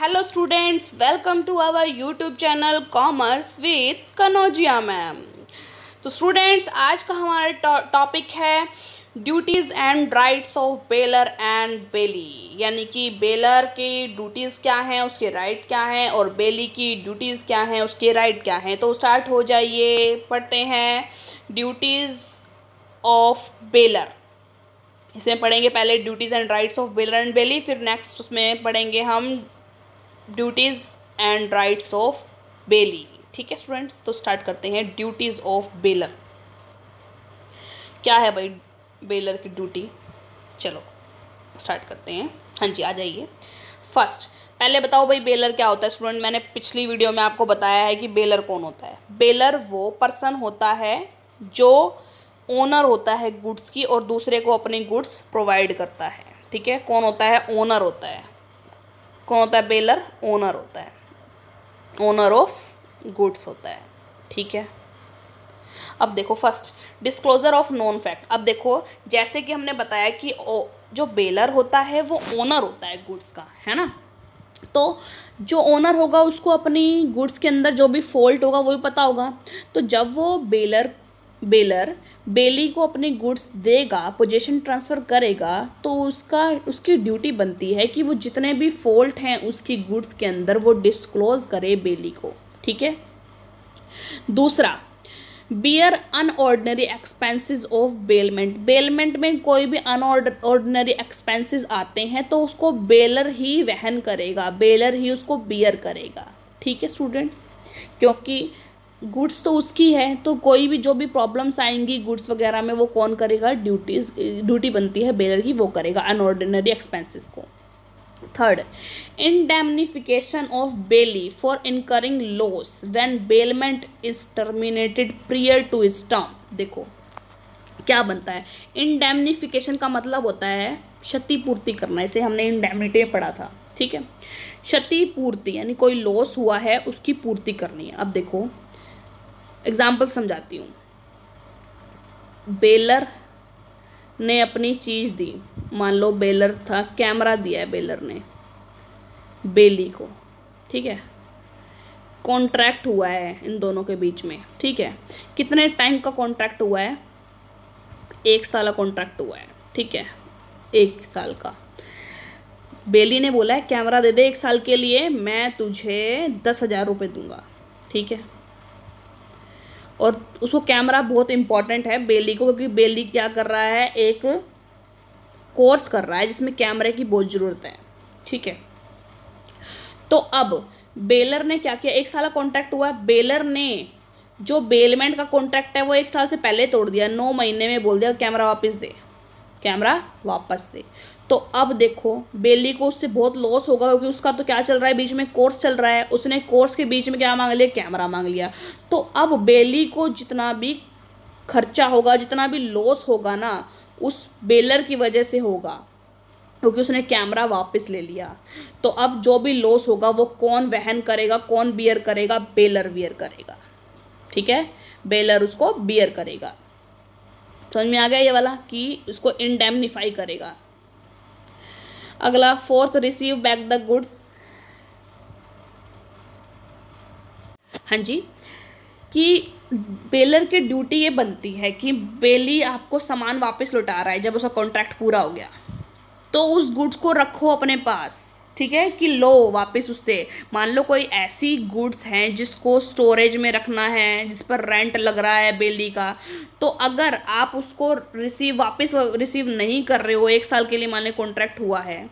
Hello students, welcome to our YouTube channel Commerce with Kanaujia ma'am. तो students आज का हमारा टॉपिक है duties and rights of bailor and bailee, यानी कि बेलर की ड्यूटीज़ क्या हैं, उसके राइट क्या हैं, और बेली की ड्यूटीज़ क्या हैं, उसके राइट क्या हैं। तो स्टार्ट हो जाइए, पढ़ते हैं ड्यूटीज़ ऑफ बेलर। इसमें पढ़ेंगे पहले duties and rights of bailor and bailee, फिर नेक्स्ट उसमें पढ़ेंगे हम duties and rights of bailee. ठीक है स्टूडेंट्स, तो स्टार्ट करते हैं। ड्यूटीज़ ऑफ बेलर क्या है भाई, बेलर की ड्यूटी। चलो स्टार्ट करते हैं। हाँ जी, आ जाइए। फर्स्ट पहले बताओ भाई बेलर क्या होता है स्टूडेंट। मैंने पिछली वीडियो में आपको बताया है कि बेलर कौन होता है। बेलर वो पर्सन होता है जो ओनर होता है गुड्स की और दूसरे को अपनी गुड्स प्रोवाइड करता है। ठीक है, कौन होता है? ओनर होता है। कौन होता है? बेलर ओनर होता है, ओनर ऑफ गुड्स होता है। ठीक है, अब देखो first disclosure of known fact. अब देखो जैसे कि हमने बताया कि जो बेलर होता है वो ओनर होता है गुड्स का, है ना। तो जो ओनर होगा उसको अपनी गुड्स के अंदर जो भी फॉल्ट होगा वो भी पता होगा। तो जब वो बेलर बेली को अपनी गुड्स देगा, पोजीशन ट्रांसफ़र करेगा, तो उसकी ड्यूटी बनती है कि वो जितने भी फॉल्ट हैं उसकी गुड्स के अंदर वो डिस्क्लोज करे बेली को। ठीक है। दूसरा, bear unordinary expenses of bailment. Bailment में कोई भी अनऑर्डिनरी एक्सपेंसेस आते हैं तो उसको बेलर ही वहन करेगा, बेलर ही उसको बियर करेगा। ठीक है स्टूडेंट्स, क्योंकि गुड्स तो उसकी है, तो कोई भी जो भी प्रॉब्लम्स आएंगी गुड्स वगैरह में वो कौन करेगा? ड्यूटी बनती है बेलर की, वो करेगा अनऑर्डिनरी एक्सपेंसेस को। Third, indemnification of bailee for incurring loss when bailment is terminated prior to its term. देखो क्या बनता है, इंडेमनिफिकेशन का मतलब होता है क्षतिपूर्ति करना। इसे हमने इंडेमनिटी में पढ़ा था। ठीक है, क्षतिपूर्ति यानी कोई लॉस हुआ है उसकी पूर्ति करनी है। अब देखो एग्जाम्पल समझाती हूँ। बेलर ने अपनी चीज़ दी, मान लो बेलर था, कैमरा दिया है बेलर ने बेली को। ठीक है, कॉन्ट्रैक्ट हुआ है इन दोनों के बीच में। ठीक है, कितने टाइम का कॉन्ट्रैक्ट हुआ है? 1 साल का कॉन्ट्रैक्ट हुआ है। ठीक है, 1 साल का। बेली ने बोला है कैमरा दे दे 1 साल के लिए, मैं तुझे 10,000 रुपये दूंगा। ठीक है, और उसको कैमरा बहुत इंपॉर्टेंट है बेली को, क्योंकि बेली क्या कर रहा है, एक कोर्स कर रहा है जिसमें कैमरे की बहुत ज़रूरत है। ठीक है, तो अब बेलर ने क्या किया, 1 साल का कॉन्ट्रैक्ट हुआ है। बेलर ने जो बेलमेंट का कॉन्ट्रैक्ट है वो 1 साल से पहले तोड़ दिया, 9 महीने में बोल दिया कैमरा वापस दे, कैमरा वापस दे। तो अब देखो बेली को उससे बहुत लॉस होगा, क्योंकि उसका तो क्या चल रहा है, बीच में कोर्स चल रहा है। उसने कोर्स के बीच में क्या मांग लिया? कैमरा मांग लिया। तो अब बेली को जितना भी खर्चा होगा, जितना भी लॉस होगा ना, उस बेलर की वजह से होगा, क्योंकि उसने कैमरा वापस ले लिया। तो अब जो भी लॉस होगा वो कौन वहन करेगा, कौन बियर करेगा? बेलर बियर करेगा। ठीक है, बेलर उसको बियर करेगा। समझ में आ गया ये वाला, कि उसको इंडेमनिफाई करेगा। अगला fourth, receive back the goods. हाँ जी, कि बेलर की ड्यूटी ये बनती है कि बेली आपको सामान वापस लौटा रहा है जब उसका कॉन्ट्रैक्ट पूरा हो गया, तो उस गुड्स को रखो अपने पास। ठीक है, कि लो वापस उससे, मान लो कोई ऐसी गुड्स हैं जिसको स्टोरेज में रखना है, जिस पर रेंट लग रहा है बेली का, तो अगर आप उसको वापस रिसीव नहीं कर रहे हो, 1 साल के लिए मान लो कॉन्ट्रैक्ट हुआ है,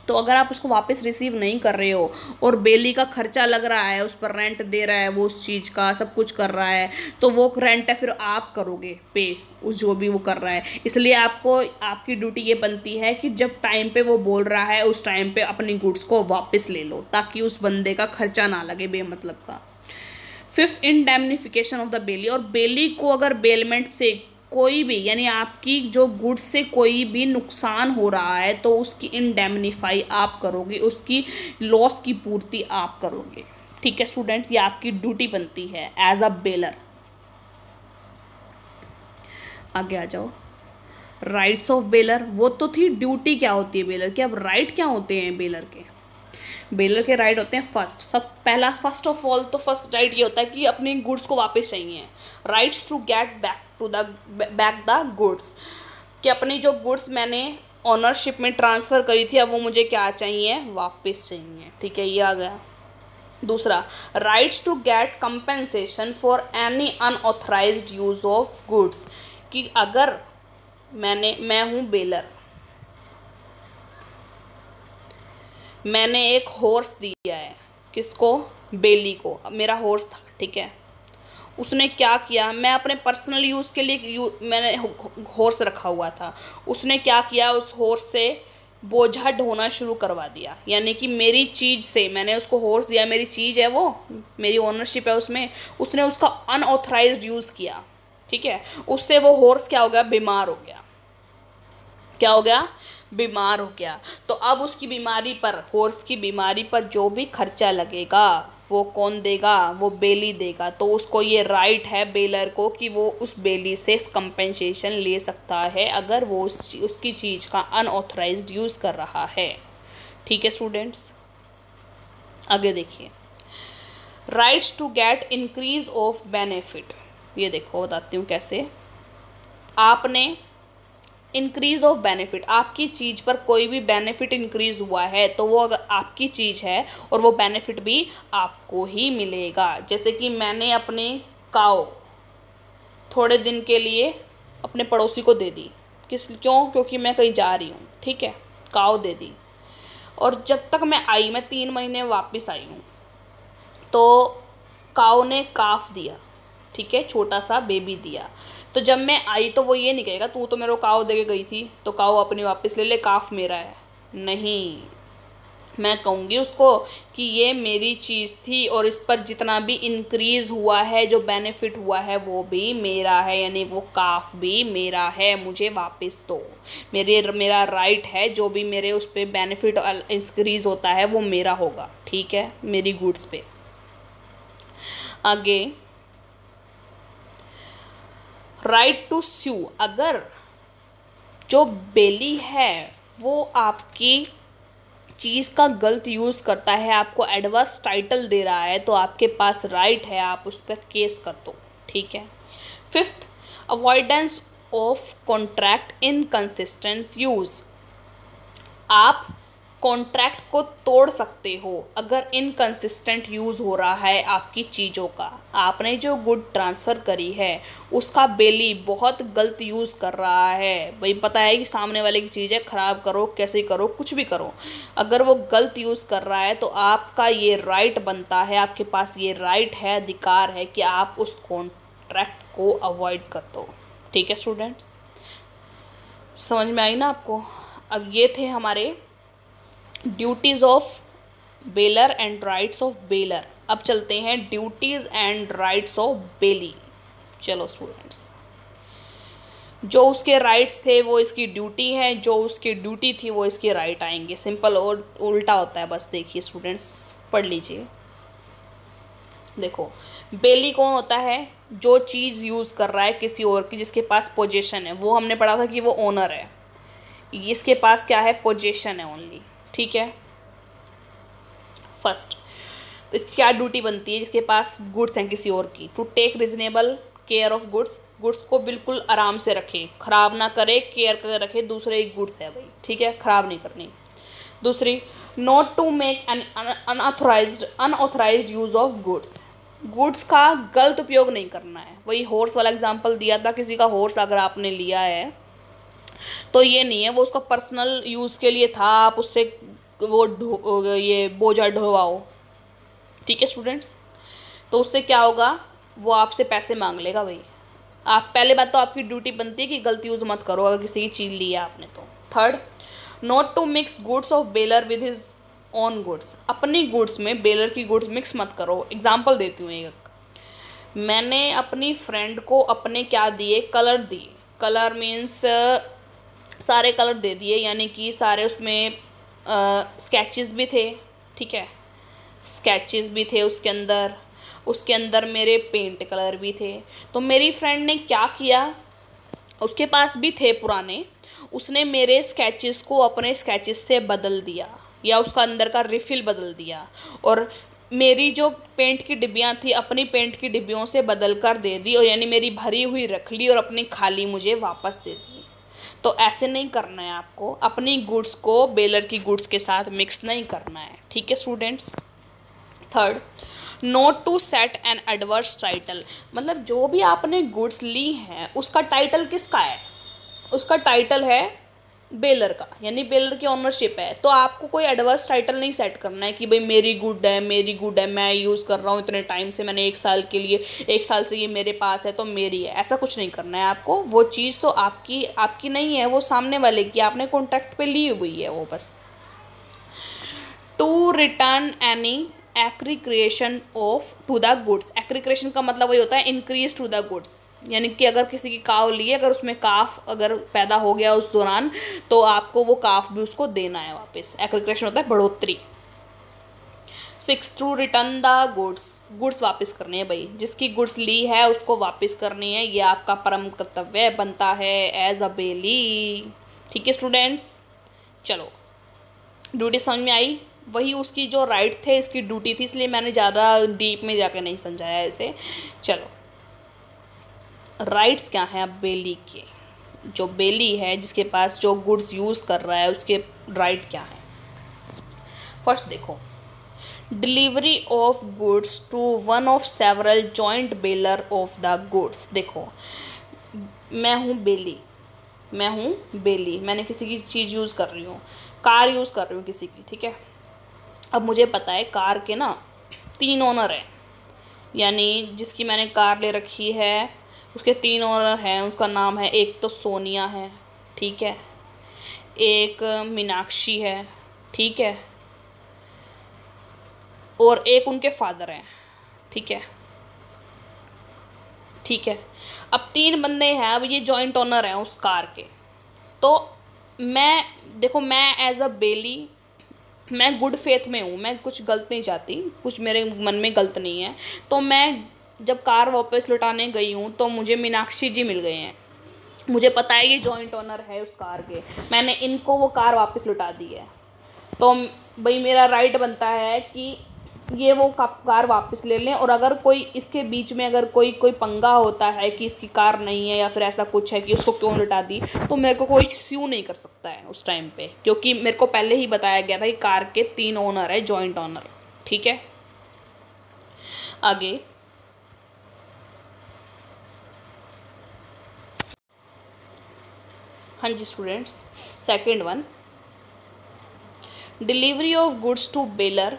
तो अगर आप उसको वापस रिसीव नहीं कर रहे हो और बेली का खर्चा लग रहा है, उस पर रेंट दे रहा है, वो उस चीज़ का सब कुछ कर रहा है, तो वो रेंट है फिर आप करोगे पे, उस जो भी वो कर रहा है। इसलिए आपको आपकी ड्यूटी ये बनती है कि जब टाइम पे वो बोल रहा है उस टाइम पे अपनी गुड्स को वापस ले लो, ताकि उस बंदे का खर्चा ना लगे बेमतलब का। Fifth, indemnification of the belly. और बेली को अगर बेलमेंट से कोई भी, यानी आपकी जो गुड्स से कोई भी नुकसान हो रहा है तो उसकी इंडेमनिफाई आप करोगे, उसकी लॉस की पूर्ति आप करोगे। ठीक है स्टूडेंट्स, ये आपकी ड्यूटी बनती है एज अ बेलर। आगे आ जाओ। राइट्स ऑफ बेलर, वो तो थी ड्यूटी क्या होती है बेलर की, अब राइट क्या होते हैं बेलर के। बेलर के राइट होते हैं फर्स्ट ऑफ ऑल तो फर्स्ट राइट ये होता है कि अपनी गुड्स को वापस चाहिए, rights to get back the goods, कि अपनी जो गुड्स मैंने ऑनरशिप में ट्रांसफ़र करी थी अब वो मुझे क्या चाहिए, वापस चाहिए। ठीक है, ये आ गया। दूसरा, rights to get compensation for any unauthorised use of goods, कि अगर मैं हूँ बेलर, मैंने एक हॉर्स दिया है, किसको, बेली को, मेरा हॉर्स था, ठीक है। उसने क्या किया, मैं अपने पर्सनल यूज़ के लिए मैंने हॉर्स रखा हुआ था, उसने क्या किया, उस हॉर्स से बोझा ढोना शुरू करवा दिया, यानी कि मेरी चीज़ से, मैंने उसको हॉर्स दिया, मेरी चीज़ है वो, मेरी ओनरशिप है उसमें, उसने उसका अनऑथराइज्ड यूज़ किया, ठीक है। उससे वो हॉर्स क्या हो गया, बीमार हो गया। क्या हो गया, बीमार हो गया। तो अब उसकी बीमारी पर, हॉर्स की बीमारी पर जो भी खर्चा लगेगा वो कौन देगा, वो बेली देगा। तो उसको ये राइट है बेलर को कि वो उस बेली से कंपेंसेशन ले सकता है अगर वो उसकी चीज़ का अनऑथराइज्ड यूज़ कर रहा है। ठीक है स्टूडेंट्स, आगे देखिए, rights to get increase of benefit. ये देखो बताती हूँ कैसे। आपने इंक्रीज ऑफ बेनिफिट, आपकी चीज़ पर कोई भी बेनिफिट इंक्रीज हुआ है तो वो अगर आपकी चीज़ है और वो बेनिफिट भी आपको ही मिलेगा। जैसे कि मैंने अपनी काऊ थोड़े दिन के लिए अपने पड़ोसी को दे दी, क्योंकि मैं कहीं जा रही हूँ, ठीक है, काऊ दे दी। और जब तक मैं 3 महीने वापस आई हूँ तो काऊ ने काफ दिया, ठीक है, छोटा सा बेबी दिया। तो जब मैं आई तो वो ये नहीं कहेगा तू तो मेरे को काऊ दे के गई थी तो काऊ अपनी वापस ले ले, काफ मेरा है। नहीं, मैं कहूँगी उसको कि ये मेरी चीज़ थी और इस पर जितना भी इंक्रीज़ हुआ है, जो बेनिफिट हुआ है वो भी मेरा है, यानी वो काफ भी मेरा है, मुझे वापस दो। मेरा राइट है, जो भी मेरे उस पर बेनिफिट इंक्रीज़ होता है वो मेरा होगा, ठीक है, मेरी गुड्स पे। आगे, राइट टू स्यू, अगर जो बेली है वो आपकी चीज़ का गलत यूज़ करता है, आपको एडवर्स टाइटल दे रहा है, तो आपके पास राइट है, आप उस पर केस कर दो, ठीक है। 5th, avoidance of contract inconsistent use, आप कॉन्ट्रैक्ट को तोड़ सकते हो अगर इनकंसिस्टेंट यूज़ हो रहा है आपकी चीज़ों का। आपने जो गुड ट्रांसफ़र करी है उसका बेली बहुत गलत यूज़ कर रहा है, भाई पता है कि सामने वाले की चीज़ है, ख़राब करो कैसे करो कुछ भी करो, अगर वो गलत यूज़ कर रहा है तो आपका ये राइट बनता है, आपके पास ये राइट है, अधिकार है कि आप उस कॉन्ट्रैक्ट को अवॉइड कर दो। ठीक है स्टूडेंट्स, समझ में आई ना आपको। अब ये थे हमारे duties of bailor and rights of baler. अब चलते हैं ड्यूटीज़ एंड राइट्स ऑफ बेली। चलो स्टूडेंट्स, जो उसके राइट्स थे वो इसकी ड्यूटी है, जो उसकी ड्यूटी थी वो इसके राइट आएंगे। सिंपल और उल्टा होता है, बस देखिए स्टूडेंट्स, पढ़ लीजिए। देखो, बेली कौन होता है, जो चीज़ यूज़ कर रहा है किसी और की, जिसके पास पोजीशन है, वो हमने पढ़ा था कि वो ओनर है, इसके पास क्या है, पोजीशन है ओनली, ठीक है। फर्स्ट, तो इसकी क्या ड्यूटी बनती है, जिसके पास गुड्स हैं किसी और की, to take reasonable care of goods, goods को बिल्कुल आराम से रखे, ख़राब ना करे, केयर कर रखे, दूसरे की गुड्स है भाई, ठीक है, ख़राब नहीं करनी। दूसरी, not to make an unauthorised use of goods, goods का गलत उपयोग नहीं करना है। वही हॉर्स वाला एग्जांपल दिया था, किसी का हॉर्स अगर आपने लिया है तो ये नहीं है वो उसका पर्सनल यूज़ के लिए था, आप उससे वो ये बोझा ढोवाओ, ठीक है स्टूडेंट्स। तो उससे क्या होगा, वो आपसे पैसे मांग लेगा भाई। आप पहले बात तो आपकी ड्यूटी बनती है कि गलत यूज़ मत करो अगर किसी की चीज़ ली है आपने तो। Third, not to mix goods of bailor with his own goods, अपनी गुड्स में बेलर की गुड्स मिक्स मत करो। एग्जाम्पल देती हूँ एक, मैंने अपनी फ्रेंड को अपने क्या दिए, कलर दिए, कलर मीन्स सारे कलर दे दिए, यानी कि सारे उसमें स्केचेस भी थे, ठीक है, स्केचेस भी थे उसके अंदर मेरे पेंट कलर भी थे। तो मेरी फ्रेंड ने क्या किया, उसके पास भी थे पुराने, उसने मेरे स्केचेस को अपने स्केचेस से बदल दिया, या उसका अंदर का रिफिल बदल दिया, और मेरी जो पेंट की डिब्बियाँ थी अपनी पेंट की डिब्बियों से बदल कर दे दी, और यानी मेरी भरी हुई रख ली और अपनी खाली मुझे वापस दे दी। तो ऐसे नहीं करना है आपको, अपनी गुड्स को बेलर की गुड्स के साथ मिक्स नहीं करना है, ठीक है students. Third, not to set an adverse title, मतलब जो भी आपने गुड्स ली हैं उसका टाइटल किसका है, उसका टाइटल है बेलर का, यानी बेलर की ओनरशिप है। तो आपको कोई एडवर्स टाइटल नहीं सेट करना है कि भाई मेरी गुड है, मेरी गुड है, मैं यूज़ कर रहा हूँ इतने टाइम से, मैंने 1 साल से ये मेरे पास है तो मेरी है, ऐसा कुछ नहीं करना है आपको। वो चीज़ तो आपकी नहीं है, वो सामने वाले की, आपने कॉन्ट्रैक्ट पे ली हुई है वो बस। To return any accretion of to the goods, accretion का मतलब वही होता है इंक्रीज टू द गुड्स, यानी कि अगर किसी की काव ली है, अगर उसमें काफ अगर पैदा हो गया उस दौरान, तो आपको वो काफ भी उसको देना है वापस, एक्रीक्रिएशन होता है बढ़ोतरी। 6, to return the goods, goods वापस करनी है भाई, जिसकी गुड्स ली है उसको वापस करनी है, ये आपका परम कर्तव्य बनता है एज अ बेली, ठीक है स्टूडेंट्स। चलो ड्यूटी समझ में आई, वही उसकी जो राइट थे इसकी ड्यूटी थी, इसलिए मैंने ज़्यादा डीप में जाके नहीं समझाया इसे। चलो राइट्स क्या हैं अब बेली के, जो बेली है जिसके पास जो गुड्स यूज़ कर रहा है उसके राइट क्या है। फर्स्ट देखो, delivery of goods to one of several joint bailor of the goods. देखो मैं हूँ बेली, मैंने किसी की चीज़ यूज़ कर रही हूँ, कार यूज़ कर रही हूँ किसी की, ठीक है। अब मुझे पता है कार के ना 3 ओनर हैं, यानी जिसकी मैंने कार ले रखी है उसके 3 ओनर हैं, उसका नाम है, एक तो सोनिया है, ठीक है, एक मीनाक्षी है, ठीक है, और एक उनके फादर हैं, ठीक है। अब 3 बंदे हैं, अब ये जॉइंट ओनर हैं उस कार के। तो मैं देखो, मैं एज अ बेली मैं गुड फेथ में हूँ, मैं कुछ गलत नहीं चाहती, कुछ मेरे मन में गलत नहीं है। तो मैं जब कार वापस लौटाने गई हूँ तो मुझे मीनाक्षी जी मिल गए हैं, मुझे पता है ये जॉइंट ओनर है उस कार के, मैंने इनको वो कार वापस लौटा दी है। तो भाई मेरा राइट बनता है कि ये वो कार वापस ले लें, और अगर कोई इसके बीच में अगर कोई पंगा होता है कि इसकी कार नहीं है या फिर ऐसा कुछ है कि उसको क्यों लौटा दी, तो मेरे को कोई स्यू नहीं कर सकता है उस टाइम पे, क्योंकि मेरे को पहले ही बताया गया था कि कार के 3 ओनर है, जॉइंट ओनर, ठीक है। आगे हाँ जी students, second one, delivery of goods to bailor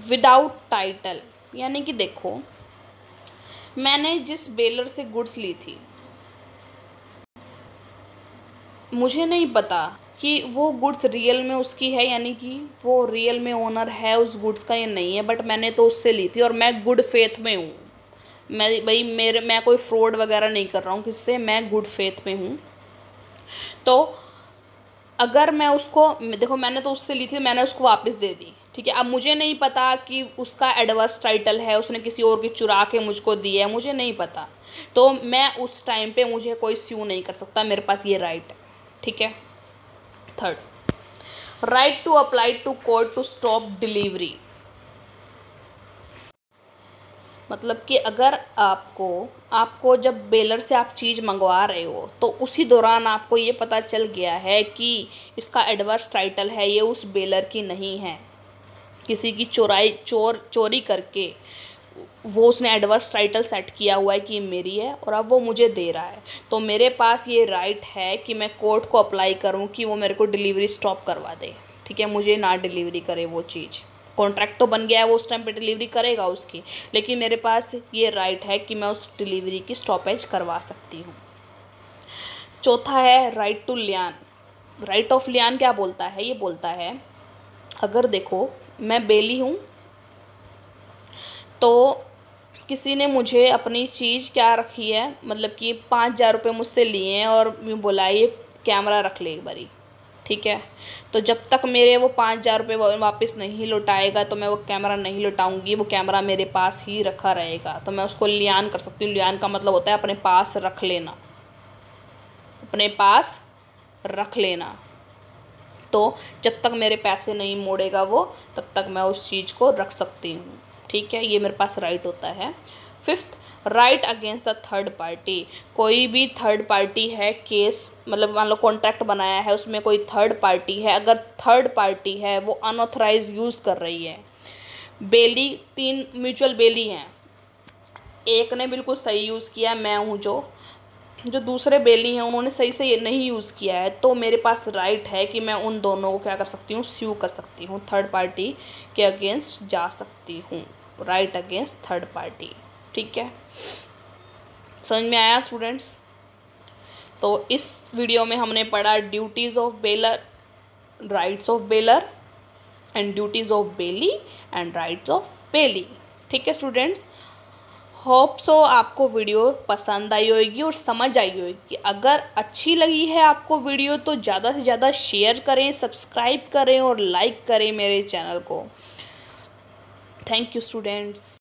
without title, यानी कि देखो मैंने जिस बेलर से गुड्स ली थी मुझे नहीं पता कि वो गुड्स रियल में उसकी है, यानी कि वो रियल में ओनर है उस गुड्स का या नहीं है, बट मैंने तो उससे ली थी और मैं गुड फेथ में हूँ, मैं कोई फ्रॉड वगैरह नहीं कर रहा हूँ किससे, मैं गुड फेथ में हूँ। तो अगर मैं उसको, देखो मैंने तो उससे ली थी, मैंने उसको वापस दे दी, ठीक है। अब मुझे नहीं पता कि उसका एडवर्स टाइटल है, उसने किसी और की चुरा के मुझको दी है, मुझे नहीं पता, तो मैं उस टाइम पे मुझे कोई स्यू नहीं कर सकता, मेरे पास ये राइट है, ठीक है। Third, right to apply to court to stop delivery, मतलब कि अगर आपको जब बेलर से आप चीज़ मंगवा रहे हो तो उसी दौरान आपको ये पता चल गया है कि इसका एडवर्स टाइटल है, ये उस बेलर की नहीं है, किसी की चोरी करके वो उसने एडवर्स टाइटल सेट किया हुआ है कि ये मेरी है और अब वो मुझे दे रहा है, तो मेरे पास ये राइट है कि मैं कोर्ट को अप्लाई करूं कि वो मेरे को डिलीवरी स्टॉप करवा दे, ठीक है, मुझे ना डिलीवरी करे वो चीज़। कॉन्ट्रैक्ट तो बन गया है, वो उस टाइम पे डिलीवरी करेगा उसकी, लेकिन मेरे पास ये राइट है कि मैं उस डिलीवरी की स्टॉपेज करवा सकती हूँ। चौथा है right to lien. Right of lien क्या बोलता है, ये बोलता है अगर देखो मैं बेली हूँ तो किसी ने मुझे अपनी चीज़ क्या रखी है, मतलब कि 5,000 रुपये मुझसे लिए हैं और यूँ बोला ये कैमरा रख ले एक बारी, ठीक है, तो जब तक मेरे वो 5,000 रुपये वापस नहीं लौटाएगा तो मैं वो कैमरा नहीं लौटाऊंगी, वो कैमरा मेरे पास ही रखा रहेगा, तो मैं उसको लियान कर सकती हूँ। लियान का मतलब होता है अपने पास रख लेना, अपने पास रख लेना, तो जब तक मेरे पैसे नहीं मोड़ेगा वो, तब तक मैं उस चीज़ को रख सकती हूँ। ठीक है, ये मेरे पास राइट होता है। Fifth, right against the third party. कोई भी थर्ड पार्टी है, केस मतलब मान लो कॉन्ट्रैक्ट बनाया है, उसमें कोई थर्ड पार्टी है, अगर थर्ड पार्टी है वो अनऑथराइज यूज़ कर रही है। बेली, 3 म्यूचुअल बेली हैं, एक ने बिल्कुल सही यूज़ किया है, मैं हूँ जो दूसरे बेली हैं उन्होंने सही से ये नहीं यूज़ किया है, तो मेरे पास राइट है कि मैं उन दोनों को क्या कर सकती हूँ, स्यू कर सकती हूँ, थर्ड पार्टी के अगेंस्ट जा सकती हूँ। Right against third party. ठीक है, समझ में आया स्टूडेंट्स? तो इस वीडियो में हमने पढ़ा duties of baler, rights of bailor and duties of belly and rights of bailee. ठीक है स्टूडेंट्स, होप सो आपको वीडियो पसंद आई होगी और समझ आई होगी। अगर अच्छी लगी है आपको वीडियो तो ज़्यादा से ज़्यादा शेयर करें, सब्सक्राइब करें और लाइक करें मेरे चैनल को। Thank you students.